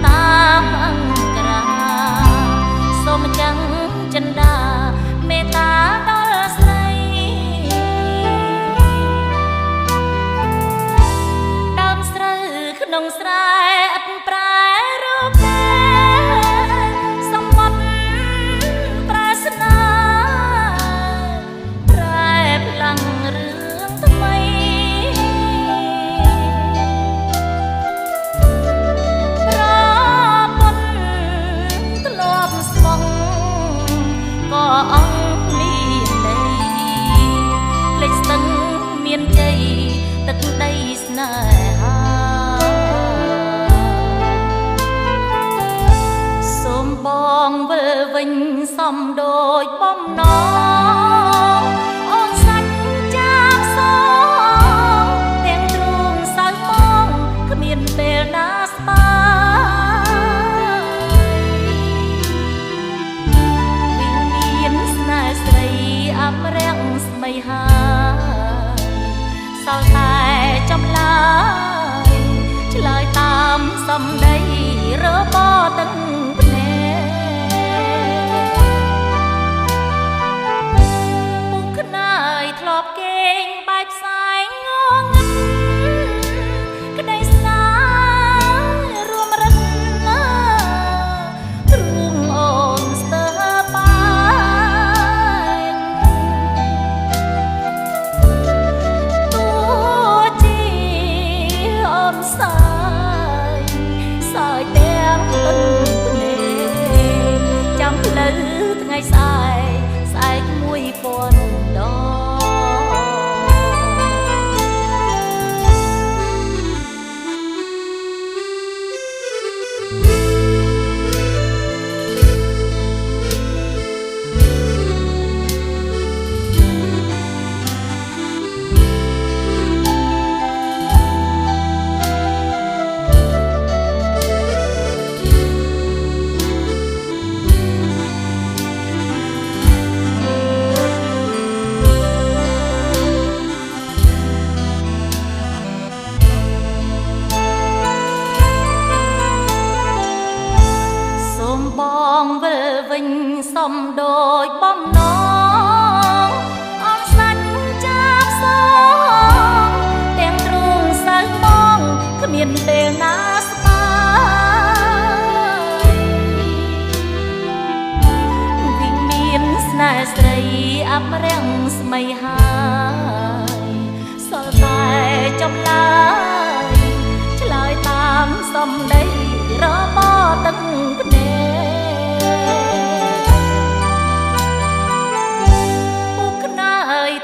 តាមអង្គរាសូមចាំងចិន្តាមេត្តាដល់ស្រីដើមស្រូវក្នុងស្រែឥតប្រែរូបទេសំបុត្រប្រែស្នាប្រែផ្លាំងរឿងថ្មីអង្គមានដីលេចស្ទឹងមានជ័យទឹកដីស្នេហាសូមបងវិលវិញសំដូចបំណងអូនសាច់ចាំសងទាំងទ្រូងសៅមកគ្មានពេលណាស្បាយស្រីអមរាំងស្មីហើយសល់តែចំឡាយឆ្លើយតាមសំដីរបស់ទាំងភ្នែកពុកខ្នាយធ្លាប់គេងបែបផ្សែងងងឹតក្តីស្នេហ៍រួមរិទ្ធណាទ្រូងអូនស្ទើរថ្ងៃស្អែកស្អែក1000ដងបងវិលវិញសំដូចបំណងអនសាច់ចាប់សងទាំងទ្រូងសៅមកគ្មានពេលណាស្បាយវិញមានស្នេហ៍ស្រីអមរាំងស្មីហើយសល់តែចំឡាយឆ្លើយតាមសំដីរបស់ទាំងភ្នែក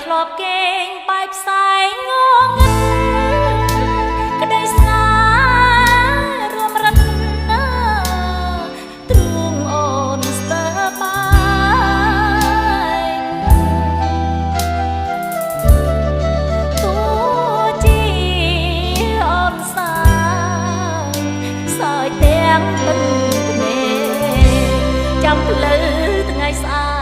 ធ្លាប់គេងបែបផ្សែងងងឹតក្តីស្នេហ៍រួមរិទ្ធណាទ្រូងអូនស្ទើរបាយទោះជាអូនសាយសើចទាំងទឹកភ្នែកចាំផ្លូវថ្ងៃស្អែក